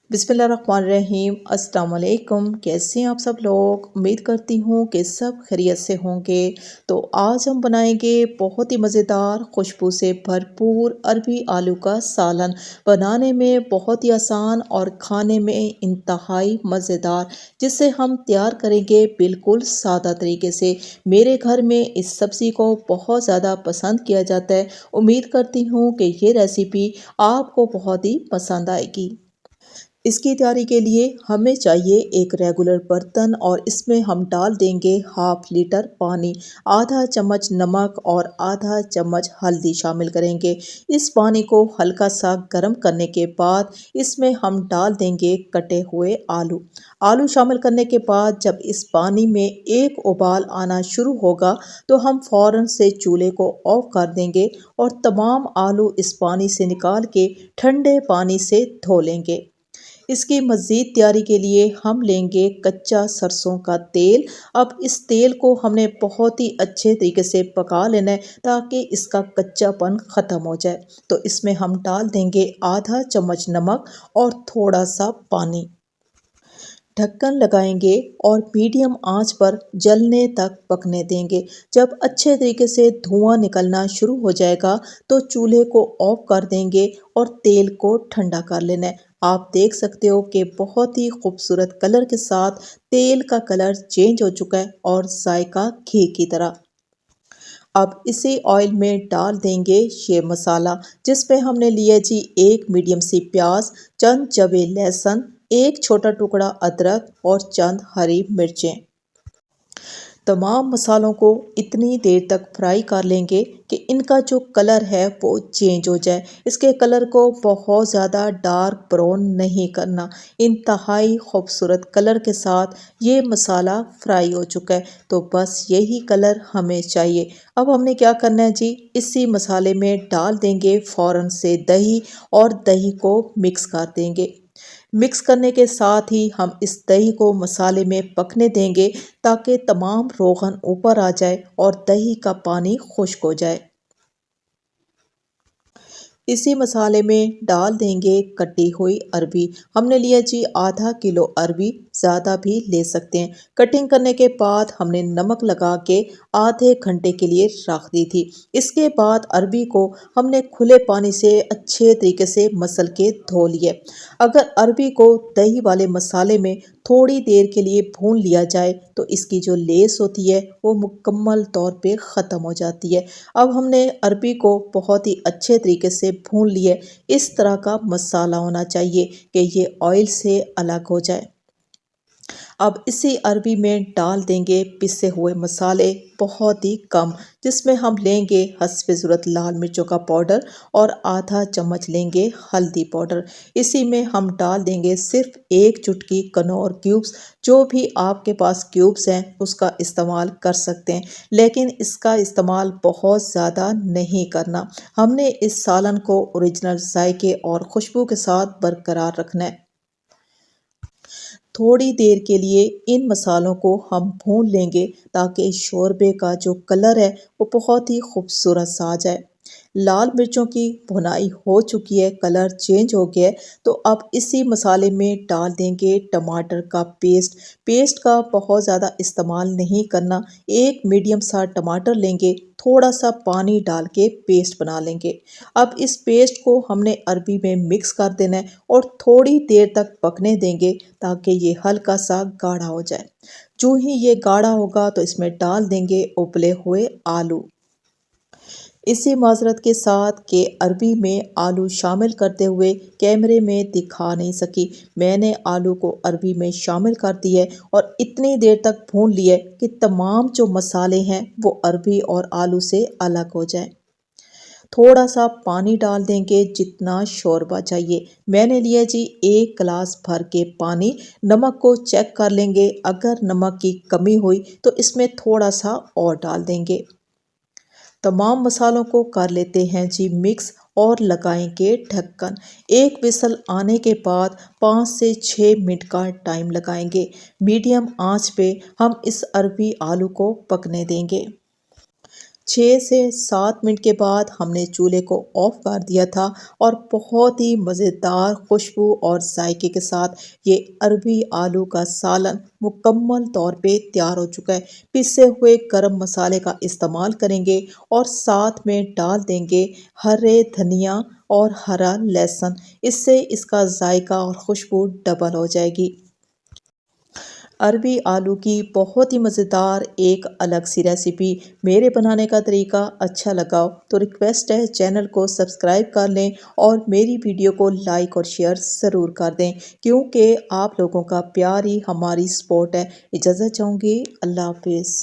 बिस्मिल्लाहिर्रहमानिर्रहीम। अस्सलाम वालेकुम। कैसे हैं आप सब लोग? उम्मीद करती हूँ कि सब खैरियत से होंगे। तो आज हम बनाएंगे बहुत ही मज़ेदार खुशबू से भरपूर अरबी आलू का सालन। बनाने में बहुत ही आसान और खाने में इंतहाई मज़ेदार, जिसे हम तैयार करेंगे बिल्कुल सादा तरीके से। मेरे घर में इस सब्ज़ी को बहुत ज़्यादा पसंद किया जाता है। उम्मीद करती हूँ कि ये रेसिपी आपको बहुत ही पसंद आएगी। इसकी तैयारी के लिए हमें चाहिए एक रेगुलर बर्तन और इसमें हम डाल देंगे हाफ लीटर पानी, आधा चम्मच नमक और आधा चम्मच हल्दी शामिल करेंगे। इस पानी को हल्का सा गर्म करने के बाद इसमें हम डाल देंगे कटे हुए आलू। आलू शामिल करने के बाद जब इस पानी में एक उबाल आना शुरू होगा तो हम फ़ौरन से चूल्हे को ऑफ कर देंगे और तमाम आलू इस पानी से निकाल के ठंडे पानी से धो लेंगे। इसकी मज़ीद तैयारी के लिए हम लेंगे कच्चा सरसों का तेल। अब इस तेल को हमने बहुत ही अच्छे तरीके से पका लेना है ताकि इसका कच्चापन ख़त्म हो जाए। तो इसमें हम डाल देंगे आधा चम्मच नमक और थोड़ा सा पानी। ढक्कन लगाएंगे और मीडियम आंच पर जलने तक पकने देंगे। जब अच्छे तरीके से धुआं निकलना शुरू हो जाएगा तो चूल्हे को ऑफ कर देंगे और तेल को ठंडा कर लेना है। आप देख सकते हो कि बहुत ही खूबसूरत कलर के साथ तेल का कलर चेंज हो चुका है और जायका घी की तरह। अब इसी ऑयल में डाल देंगे ये मसाला, जिसमें हमने लिया जी एक मीडियम सी प्याज, चंद जवे लहसुन, एक छोटा टुकड़ा अदरक और चंद हरी मिर्चें। तमाम मसालों को इतनी देर तक फ्राई कर लेंगे कि इनका जो कलर है वो चेंज हो जाए। इसके कलर को बहुत ज़्यादा डार्क ब्राउन नहीं करना। इंतहाई खूबसूरत कलर के साथ ये मसाला फ्राई हो चुका है। तो बस यही कलर हमें चाहिए। अब हमने क्या करना है जी, इसी मसाले में डाल देंगे फ़ौरन से दही और दही को मिक्स कर देंगे। मिक्स करने के साथ ही हम इस दही को मसाले में पकने देंगे ताकि तमाम रोगन ऊपर आ जाए और दही का पानी खुश्क हो जाए। इसी मसाले में डाल देंगे कटी हुई अरबी। हमने लिया जी आधा किलो अरबी, ज़्यादा भी ले सकते हैं। कटिंग करने के बाद हमने नमक लगा के आधे घंटे के लिए रख दी थी। इसके बाद अरबी को हमने खुले पानी से अच्छे तरीके से मसल के धो लिए। अगर अरबी को दही वाले मसाले में थोड़ी देर के लिए भून लिया जाए तो इसकी जो लेस होती है वो मुकम्मल तौर पे ख़त्म हो जाती है। अब हमने अरबी को बहुत ही अच्छे तरीके से भून लिए। इस तरह का मसाला होना चाहिए कि ये ऑयल से अलग हो जाए। अब इसी अरबी में डाल देंगे पिसे हुए मसाले बहुत ही कम, जिसमें हम लेंगे हस्बे ज़रूरत लाल मिर्चों का पाउडर और आधा चम्मच लेंगे हल्दी पाउडर। इसी में हम डाल देंगे सिर्फ एक चुटकी कनौर क्यूब्स। जो भी आपके पास क्यूब्स हैं उसका इस्तेमाल कर सकते हैं, लेकिन इसका इस्तेमाल बहुत ज़्यादा नहीं करना। हमने इस सालन को ओरिजिनल जायके और खुशबू के साथ बरकरार रखना है। थोड़ी देर के लिए इन मसालों को हम भून लेंगे ताकि शोरबे का जो कलर है वो बहुत ही खूबसूरत सा आ जाए। लाल मिर्चों की भुनाई हो चुकी है, कलर चेंज हो गया है। तो अब इसी मसाले में डाल देंगे टमाटर का पेस्ट। पेस्ट का बहुत ज़्यादा इस्तेमाल नहीं करना। एक मीडियम सा टमाटर लेंगे, थोड़ा सा पानी डाल के पेस्ट बना लेंगे। अब इस पेस्ट को हमने अरबी में मिक्स कर देना है और थोड़ी देर तक पकने देंगे ताकि ये हल्का सा गाढ़ा हो जाए। जो ही ये गाढ़ा होगा तो इसमें डाल देंगे उबले हुए आलू। इसी माजरत के साथ कि अरबी में आलू शामिल करते हुए कैमरे में दिखा नहीं सकी, मैंने आलू को अरबी में शामिल कर दिया है और इतनी देर तक भून लिया कि तमाम जो मसाले हैं वो अरबी और आलू से अलग हो जाए। थोड़ा सा पानी डाल देंगे जितना शोरबा चाहिए। मैंने लिया जी एक गिलास भर के पानी। नमक को चेक कर लेंगे, अगर नमक की कमी हुई तो इसमें थोड़ा सा और डाल देंगे। तमाम मसालों को कर लेते हैं जी मिक्स और लगाएंगे ढक्कन। एक विसल आने के बाद 5 से 6 मिनट का टाइम लगाएंगे। मीडियम आंच पे हम इस अरबी आलू को पकने देंगे। 6 से 7 मिनट के बाद हमने चूल्हे को ऑफ कर दिया था और बहुत ही मज़ेदार खुशबू और जायके के साथ ये अरबी आलू का सालन मुकम्मल तौर पे तैयार हो चुका है। पिसे हुए गरम मसाले का इस्तेमाल करेंगे और साथ में डाल देंगे हरे धनिया और हरा लहसुन। इससे इसका जायका और खुशबू डबल हो जाएगी। अरबी आलू की बहुत ही मज़ेदार एक अलग सी रेसिपी मेरे बनाने का तरीका अच्छा लगा हो तो रिक्वेस्ट है चैनल को सब्सक्राइब कर लें और मेरी वीडियो को लाइक और शेयर ज़रूर कर दें क्योंकि आप लोगों का प्यार ही हमारी सपोर्ट है। इजाज़त चाहूँगी। अल्लाह हाफिज़।